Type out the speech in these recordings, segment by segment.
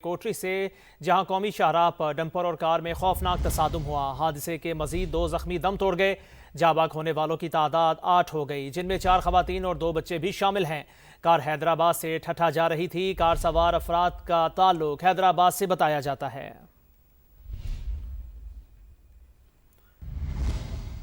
कोटरी से जहां कौमी शाहराह पर डंपर और कार में खौफनाक तसादुम हुआ। हादसे के मजीद 2 जख्मी दम तोड़ गए। जाबाक होने वालों की तादाद 8 हो गई, जिनमें 4 खवातीन और 2 बच्चे भी शामिल हैं। कार हैदराबाद से ठट्ठा जा रही थी। कार सवार अफराद का ताल्लुक हैदराबाद से बताया जाता है।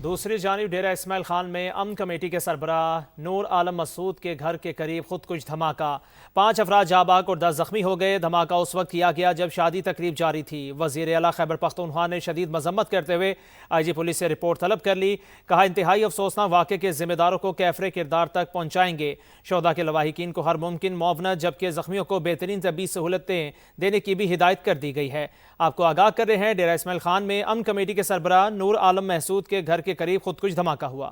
दूसरी जानिब डेरा इस्माइल खान में अमन कमेटी के सरबराह नूर आलम मसूद के घर के करीब खुदकुश धमाका। 5 अफराद जाबाक और 10 जख्मी हो गए। धमाका उस वक्त किया गया जब शादी तकरीब जारी थी। वजीर आला खैबर पख्तूनख्वा ने शदीद मजम्मत करते हुए IG पुलिस से रिपोर्ट तलब कर ली। कहा, इंतहाई अफसोसनाक वाक़े के जिम्मेदारों को कैफरे किरदार तक पहुँचाएंगे। शोधा के लवाहिकीन को हर मुमकिन मुआवनत जबकि जख्मियों को बेहतरीन तबी सहूलतें देने की भी हिदायत कर दी गई है। आपको आगाह कर रहे हैं, डेरा इस्माइल खान में अमन कमेटी के सरबराह नूर आलम महसूद के घर के करीब खुदकुश धमाका हुआ।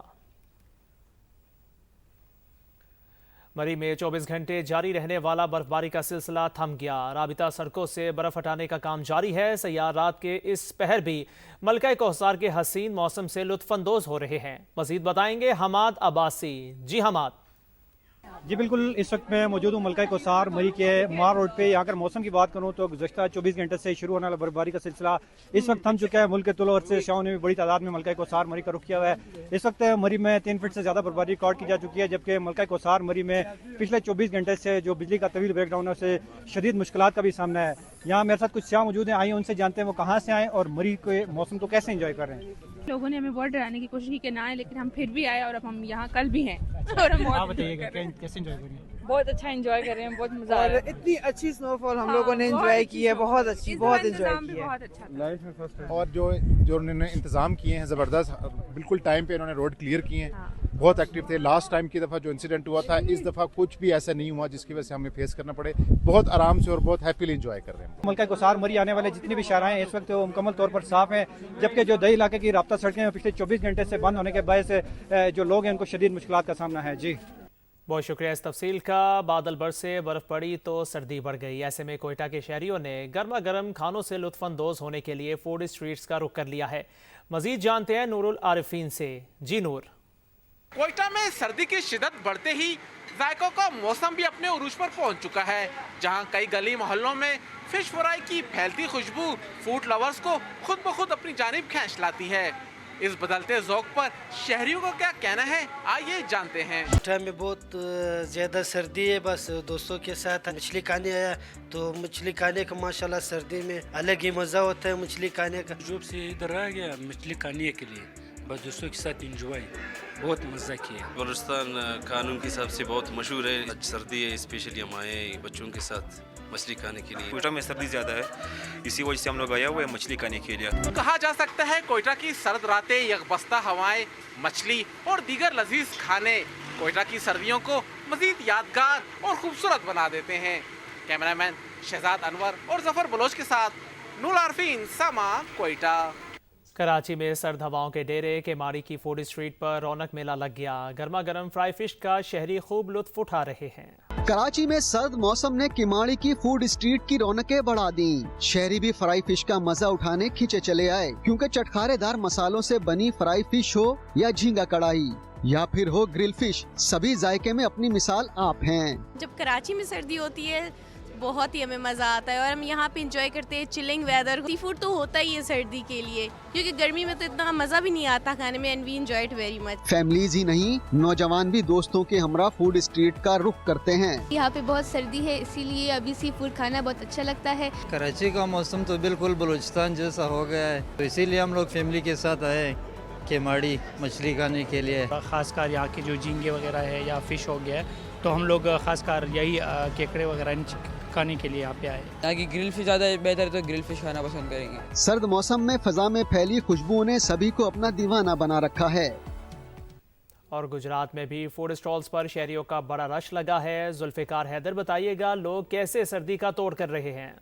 मरी में 24 घंटे जारी रहने वाला बर्फबारी का सिलसिला थम गया। राबिता सड़कों से बर्फ हटाने का काम जारी है। सयाह रात के इस पहर भी मलका कोहसार के हसीन मौसम से लुत्फानंदोज हो रहे हैं। मजीद बताएंगे हमाद अब्बासी। जी हमाद। जी बिल्कुल, इस वक्त मैं मौजूद हूँ मलका कोहसार मरी के मार रोड पे। यहाँ कर मौसम की बात करूँ तो गुज़श्ता 24 घंटे से शुरू होने वाला बर्फबारी का सिलसिला इस वक्त थम चुका है। मुल्क के तुलो से शाहों ने भी बड़ी तादाद में मलका कोहसार मरी का रुख किया हुआ है। इस वक्त मरी में 3 फीट से ज़्यादा बर्फबारी रिकॉर्ड की जा चुकी है, जबकि मलका कोहसार मरी में पिछले 24 घंटे से जो बिजली का तवील ब्रेकडाउन है उससे शदीद मुश्किलात का भी सामना है। यहाँ मेरे साथ कुछ स्याह मौजूद हैं, आइए उनसे जानते हैं वो कहाँ से आए और मरी के मौसम को कैसे एंजॉय कर रहे हैं। लोगों ने हमें बहुत डराने की कोशिश की कि ना आए, लेकिन हम फिर भी आए और अब हम यहाँ कल भी हैं और हम कैसे एंजॉय कर रहे हैं? बहुत अच्छा एंजॉय कर रहे हैं, बहुत मजा आ रहा है। इतनी अच्छी स्नोफॉल हम लोगों ने एंजॉय की है, बहुत अच्छी, बहुत एंजॉय की है। बहुत अच्छा था। और जो उन्होंने इंतजाम किए हैं ज़बरदस्त, बिल्कुल टाइम पे इन्होंने रोड क्लियर किए हैं। बहुत एक्टिव थे। लास्ट टाइम की दफ़ा जो इंसिडेंट हुआ था, इस दफ़ा कुछ भी ऐसा नहीं हुआ जिसकी वजह से हमें फेस करना पड़े। बहुत आराम से और बहुत हैप्पीली एंजॉय कर रहे हैं। मलका कोहसार मरी आने वाले जितनी भी शाहराएं हैं इस वक्त वो मुकम्मल तौर पर साफ हैं, जबकि जो दही इलाके की राब्ता सड़कें पिछले 24 घंटे से बंद होने के वजह जो लोग हैं उनको शदीद मुश्किलात का सामना है। जी बहुत शुक्रिया इस तफसील का। बादल बरसे, बर्फ पड़ी तो सर्दी बढ़ गई। ऐसे में कोयटा के शहरियों ने गर्मा गर्म खानों से लुत्फानंदोज होने के लिए फूड स्ट्रीट्स का रुख कर लिया है। मजीद जानते हैं नूरुल आरिफीन से। जी नूर। कोयटा में सर्दी की शिद्दत बढ़ते ही जायकों का मौसम भी अपने उरूज पर पहुंच चुका है, जहां कई गली मोहल्लों में फिश फ्राई की फैलती खुशबू फूड लवर्स को खुद ब खुद अपनी जानिब खींच लाती है। इस बदलते ज़ौक़ पर शहरियों का क्या कहना है, आइए जानते हैं। कोयटा में बहुत ज़्यादा सर्दी है, बस दोस्तों के साथ मछली खाने आया तो मछली खाने का माशाल्लाह सर्दी में अलग ही मज़ा होता है मछली खाने का। जॉब से इधर आ गया मछली खाने के लिए, बस दोस्तों के साथ इंजॉय, बहुत मज़ा किया। बलूचिस्तान कानून के हिसाब से बहुत मशहूर है। आज सर्दी है, स्पेशली हम आए बच्चों के साथ मछली खाने के लिए। कोयटा में सर्दी ज़्यादा है, इसी वजह से हम लोग आए हुए हैं मछली खाने के लिए। कहा जा सकता है कोयटा की सर्द रातें, यकबस्ता हवाएं, मछली और दीगर लजीज खाने कोयटा की सर्दियों को मजीद यादगार और खूबसूरत बना देते हैं। कैमरामैन शहजाद अनवर और जफर बलोच के साथ नूर आरफीन, सामा, कोयटा। कराची में सर्द हवाओं के डेरे के माड़ी की फूड स्ट्रीट पर रौनक मेला लग गया। गर्मा गर्म फ्राई फिश का शहरी खूब लुत्फ उठा रहे हैं। कराची में सर्द मौसम ने किमाड़ी की फूड स्ट्रीट की रौनकें बढ़ा दी। शहरी भी फ्राई फिश का मजा उठाने खींचे चले आए, क्योंकि चटखारेदार मसालों से बनी फ्राई फिश हो या झींगा कढ़ाई या फिर हो ग्रिल फिश, सभी जायके में अपनी मिसाल आप हैं। जब कराची में सर्दी होती है बहुत ही हमें मज़ा आता है और हम यहाँ पे इंजॉय करते हैं चिलिंग वेदर। सी फूड तो होता ही है सर्दी के लिए, क्योंकि गर्मी में तो इतना मज़ा भी नहीं आता खाने में, and we enjoy it very much. Families ही नहीं, नौजवान भी दोस्तों के हमरा फूड स्ट्रीट का रुख करते हैं। यहाँ पे बहुत सर्दी है, इसीलिए अभी सी फूड खाना बहुत अच्छा लगता है। कराची का मौसम तो बिल्कुल बलूचिस्तान जैसा हो गया है, तो इसीलिए हम लोग फैमिली के साथ आए केमाड़ी मछली खाने के लिए। खासकर यहाँ के जो झींगे वगैरह है या फिश हो गया है, तो हम लोग खासकर यही केकड़े वगैरह खाने के लिए यहाँ पे आए। यहाँ की ग्रिल फिश ज़्यादा बेहतर है, तो ग्रिल फिश खाना पसंद करेंगे। सर्द मौसम में फजा में फैली खुशबू ने सभी को अपना दीवाना बना रखा है। और गुजरात में भी फूड स्टॉल्स पर शहरियों का बड़ा रश लगा है। जुल्फिकार हैदर, बताइएगा लोग कैसे सर्दी का तोड़ कर रहे हैं।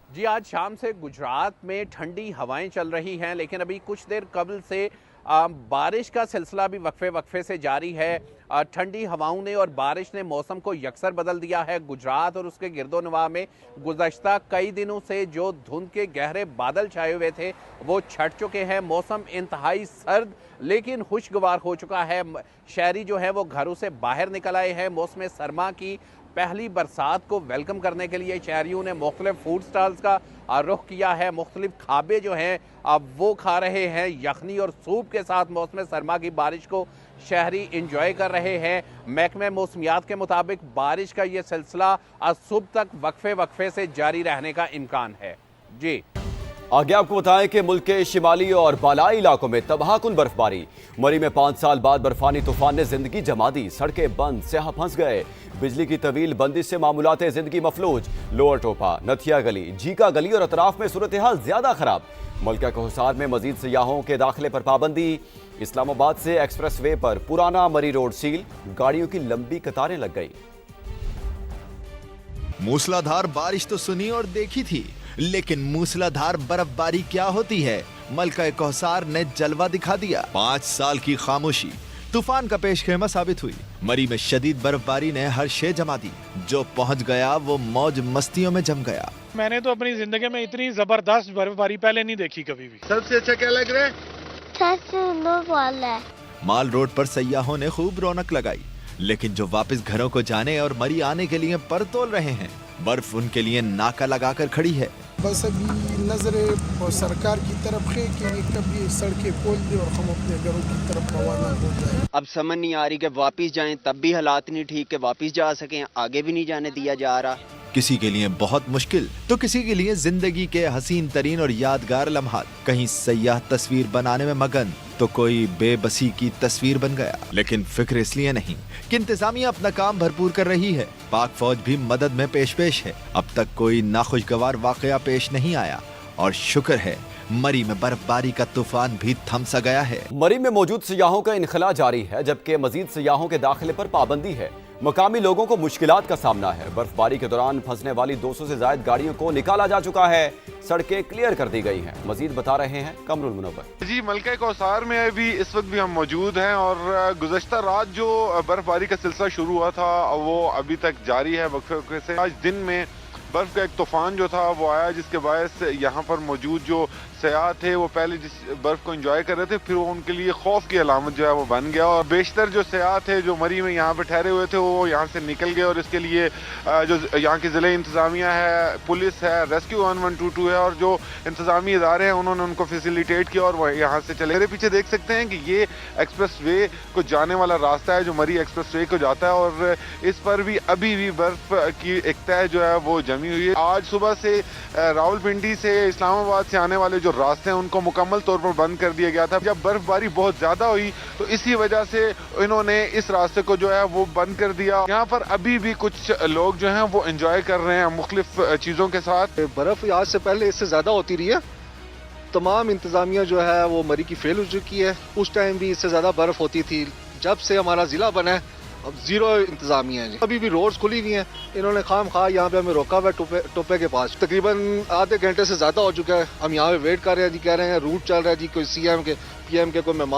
जी, आज शाम से गुजरात में ठंडी हवाएं चल रही हैं, लेकिन अभी कुछ देर कबल से बारिश का सिलसिला भी वक्फे से जारी है। ठंडी हवाओं ने और बारिश ने मौसम को यकसर बदल दिया है। गुजरात और उसके गिरदोनवा में गुज़श्ता कई दिनों से जो धुंध के गहरे बादल छाए हुए थे वो छट चुके हैं। मौसम इंतहाई सर्द लेकिन खुशगवार हो चुका है। शहरी जो है वो घरों से बाहर निकल आए हैं। मौसम सरमा की पहली बरसात को वेलकम करने के लिए शहरियों ने मुख्तलिफ फूड स्टॉल्स का रुख किया है। मुख्तलिफ खाबे जो हैं अब वो खा रहे हैं। यखनी और सूप के साथ मौसम सरमा की बारिश को शहरी इंजॉय कर रहे हैं। महकमे मौसमियात के मुताबिक बारिश का ये सिलसिला आज सुबह तक वक्फे से जारी रहने का इम्कान है। जी आगे आपको बताएं कि मुल्क के शिमाली और बालाई इलाकों में तबाहकुन बर्फबारी। मरी में 5 साल बाद बर्फानी तूफान ने जिंदगी जमा दी। सड़कें बंद, स्याह फंस गए। बिजली की तवील बंदिश से मामूलाते जिंदगी मफलूज। लोअर टोपा, नथिया गली, जीका गली और अतराफ में सूरत हाल ज्यादा खराब। मलका को हिसार में मजीद सियाहों के दाखिले पर पाबंदी। इस्लामाबाद से एक्सप्रेस वे पर पुराना मरी रोड सील, गाड़ियों की लंबी कतारें लग गई। मूसलाधार बारिश तो सुनी और देखी थी, लेकिन मूसलाधार बर्फबारी क्या होती है, मलका कोहसार ने जलवा दिखा दिया। 5 साल की खामोशी तूफान का पेशखेमा साबित हुई। मरी में शदीद बर्फबारी ने हर शे जमा दी। जो पहुंच गया वो मौज मस्तियों में जम गया। मैंने तो अपनी जिंदगी में इतनी जबरदस्त बर्फबारी पहले नहीं देखी कभी भी। सबसे अच्छा क्या लग रहा है? माल रोड पर सयाहों ने खूब रौनक लगाई, लेकिन जो वापस घरों को जाने और मरी आने के लिए पर तोल रहे हैं, बर्फ उनके लिए नाका लगाकर खड़ी है। बस अभी नजरें और सरकार की तरफ है कि कभी सड़कें खोल दे और हम अपने घरों की तरफ रवाना हो जाए। अब समझ नहीं आ रही कि वापस जाएं, तब भी हालात नहीं ठीक कि वापस जा सकें, आगे भी नहीं जाने दिया जा रहा। किसी के लिए बहुत मुश्किल तो किसी के लिए जिंदगी के हसीन तरीन और यादगार लम्हात। कहीं सयाह तस्वीर बनाने में मगन तो कोई बेबसी की तस्वीर बन गया। लेकिन फिक्र इसलिए नहीं कि इंतजामिया अपना काम भरपूर कर रही है। पाक फौज भी मदद में पेश है। अब तक कोई नाखुशगवार वाकया पेश नहीं आया और शुक्र है मरी में बर्फबारी का तूफान भी थम सा गया है। मरी में मौजूद सियाहों का इनखला जारी है, जबकि मजीद सियाहों के दाखिले पर पाबंदी है। मकामी लोगों को मुश्किलात का सामना है। बर्फबारी के दौरान फंसने वाली 200 से ज्यादा गाड़ियों को निकाला जा चुका है। सड़कें क्लियर कर दी गई हैं। मजीद बता रहे हैं कमरुल मुनव्वर। जी मलका कोहसार में अभी इस वक्त भी हम मौजूद हैं और गुज़श्ता रात जो बर्फबारी का सिलसिला शुरू हुआ था वो अभी तक जारी है वक्फे से। आज दिन में बर्फ का एक तूफान जो था वो आया, जिसके बायस यहाँ पर मौजूद जो सयाह थे वो पहले जिस बर्फ को एंजॉय कर रहे थे, फिर वो उनके लिए खौफ की अलामत जो है वो बन गया। और बेशतर जो सयाह थे जो मरी में यहाँ पे ठहरे हुए थे वो यहाँ से निकल गए और इसके लिए जो यहाँ की ज़िले इंतज़ामिया है, पुलिस है, रेस्क्यू 1122 है और जो इंतज़ामी इदारे हैं उन्होंने उनको फैसिलिटेट किया और वह यहाँ से चले। मेरे पीछे देख सकते हैं कि ये एक्सप्रेस वे को जाने वाला रास्ता है जो मरी एक्सप्रेस वे को जाता है और इस पर भी अभी भी बर्फ की एक तह जो है वो जमी हुई है। आज सुबह से रावलपिंडी से इस्लामाबाद से आने वाले जो रास्ते हैं उनको मुकम्मल तौर पर बंद कर दिया गया था। जब बर्फबारी बहुत ज्यादा हुई तो इसी वजह से इन्होंने इस रास्ते को जो है वो बंद कर दिया। यहाँ पर अभी भी कुछ लोग जो हैं वो एंजॉय कर रहे हैं मुख्तलिफ चीजों के साथ। बर्फ आज से पहले इससे ज्यादा होती रही है। तमाम इंतजामिया जो है वो मरी की फेल हो चुकी है। उस टाइम भी इससे ज्यादा बर्फ होती थी। जब से हमारा जिला बना है अब जीरो इंतजामिया है। अभी भी रोड्स खुली हुई हैं। इन्होंने खाम खा यहाँ पे हमें रोका हुआ है टोपे के पास। तकरीबन आधे घंटे से ज्यादा हो चुका है। हम यहाँ पे वेट कर रहे हैं जी, कह रहे हैं रूट चल रहा है जी, कोई CM के PM के कोई मेहमान